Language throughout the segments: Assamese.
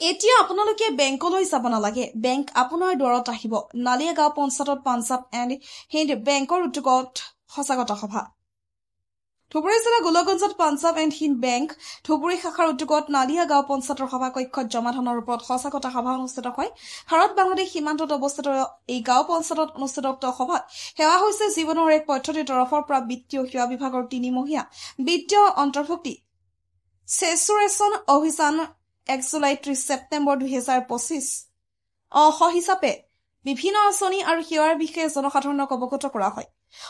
এতিয়া আপোনালোকে বেংকলৈ যাব নালাগে, বেংক আপোনাৰ দুৱাৰত আহিব। নালিয়া গাঁও পঞ্চায়তত পাঞ্জাৱ এণ্ড হিন্দ বেংকৰ উদ্যোগত সজাগতা সভা। ধুবুৰী জিলা গোলগঞ্জত পাঞ্জাৱ এণ্ড হিন্দ বেংক ধুবুৰী শাখাৰ উদ্যোগত নালিয়া গাঁও পঞ্চায়তৰ সভাকক্ষত জমাধনৰ ওপৰত সজাগতা সভা অনুষ্ঠিত হয়। ভাৰত বাংলাদেশ সীমান্তত অৱস্থিত এই গাঁও পঞ্চায়তত অনুষ্ঠিত উক্ত সভাত সেৱা হৈছে জীৱনৰ এক পদ্ধতিৰ তৰফৰ পৰা বিত্তীয় সেৱা বিভাগৰ 3 মহীয়া বিত্তীয় অন্তৰ্ভুক্তি ছেচুৰেশ্যন অভিযান 1 জুলাই 30 ছেপ্টেম্বৰ 2025 অংশ হিচাপে বিভিন্ন আঁচনি আৰু সেৱাৰ বিষয়ে জনসাধাৰণক অৱগত কৰা হয়।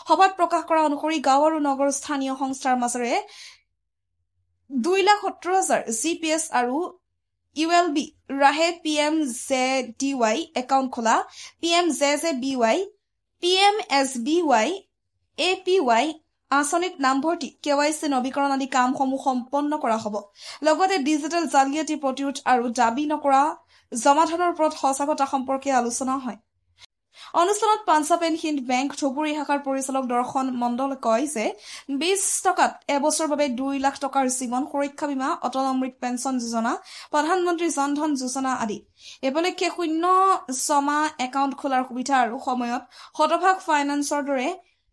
সভাত প্ৰকাশ কৰা অনুসৰি গাঁও আৰু নগৰ স্থানীয় সংস্থাৰ মাজেৰে 2,70,000 GPS আৰু ULB ৰাহে PMJDY একাউণ্ট খোলা, PMJJBY, PMSBY, APY আঁচনিত নামভৰ্তি, KYC নৱীকৰণ আদি কামসমূহ সম্পন্ন কৰা হ'ব। লগতে ডিজিটেল জালিয়াতি প্ৰতিৰোধ আৰু দাবী নকৰা জমাধনৰ ওপৰত সজাগতা সম্পৰ্কে আলোচনা হয়। অনুষ্ঠানত পাঞ্জাৱ এণ্ড হিন্দ বেংক ধুবুৰী শাখাৰ পৰিচালক দৰ্শন মণ্ডলে কয় যে 20 টকাত এবছৰৰ বাবে 2 লাখ টকাৰ জীৱন সুৰক্ষা বীমা, অটল অমৃত পেঞ্চন যোজনা, প্ৰধানমন্ত্ৰী জন ধন যোজনা আদি। উপলক্ষে শূন্য জমা একাউণ্ট খোলাৰ সুবিধা আৰু সময়ত শতভাগ ফাইনেন্সৰ দৰে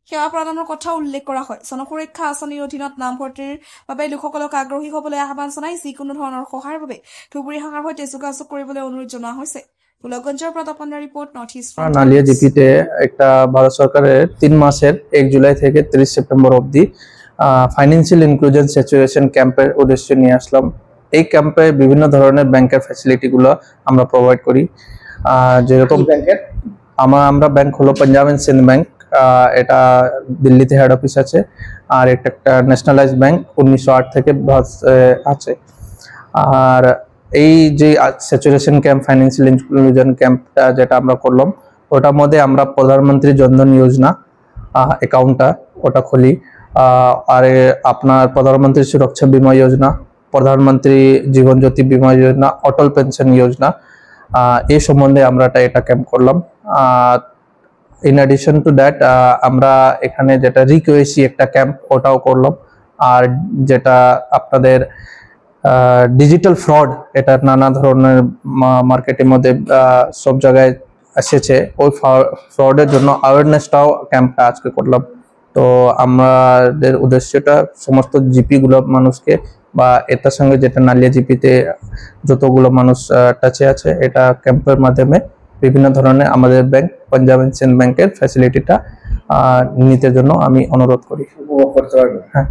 সেৱা প্ৰদানৰ কথা উল্লেখ কৰা হয়। জনসুৰক্ষা আঁচনিৰ অধীনত নামভৰ্তিৰ বাবে লোকসকলক আগ্ৰহী হ'বলৈ আহ্বান জনাই যিকোনো ধৰণৰ সহায়ৰ বাবে ধুবুৰী শাখাৰ সৈতে যোগাযোগ কৰিবলৈ অনুৰোধ জনোৱা হৈছে। গোলগঞ্জৰ পৰা তপনৰ রিপোর্ট নর্থ ইস্ট। নালিয়া জিপিতে একটা ভারত সরকারের 3 মাসের 1 জুলাই থেকে 30 সেপ্টেম্বর অবধি ফাইন্যান্সিয়াল ইনক্লুশন স্যাচুরেশন ক্যাম্পের উদ্দেশ্য নিয়ে আসলাম। এই ক্যাম্পে বিভিন্ন ধরনের ব্যাংকের ফ্যাসিলিটিগুলো আমরা প্রোভাইড করি। যেরকম ব্যাংকের আমরা ব্যাংক হলো পাঞ্জাব এন্ড সিন্ধ ব্যাংক, এটা দিল্লিতে হেড অফিস আছে, আর একটা ন্যাশনালাইজড ব্যাংক 1908 থেকে আছে। আর এই যে স্যাচুরেশন ক্যাম্প ফাইন্যান্সিয়াল ইনক্লুশন ক্যাম্পটা যেটা আমরা করলাম, ওটার মধ্যে আমরা প্রধানমন্ত্রী জনধন যোজনা অ্যাকাউন্টটা ওটা খুলি, আর আপনার প্রধানমন্ত্রী সুরক্ষা বীমা যোজনা, প্রধানমন্ত্রী জীবন জ্যোতি বীমা যোজনা, অটল পেনশন যোজনা, এই সম্বন্ধে আমরা এটা ক্যাম্প করলাম। ইন অ্যাডিশন টু দ্যাট আমরা এখানে যেটা রিকেওয়াইসি একটা ক্যাম্প ওটাও করলাম। আর যেটা আপনাদের ডিজিটাল ফ্রড, এটা নানা ধরনের মার্কেটের মধ্যে সব জায়গায় এসেছে, ওই ফ্রডের জন্য অ্যাওয়ারনেসটাও ক্যাম্পটা আজকে করলাম। তো আমাদের উদ্দেশ্যটা সমস্ত জিপি গুলো মানুষকে বা এটার সঙ্গে যেটা নালিয়া জিপিতে যতগুলো মানুষ টাচে আছে, এটা ক্যাম্পের মাধ্যমে বিভিন্ন ধরনের আমাদের ব্যাংক পাঞ্জাব এন্ড সিন্ধ ব্যাংকের ফ্যাসিলিটিটা নিতে জন্য আমি অনুরোধ করি। হ্যাঁ।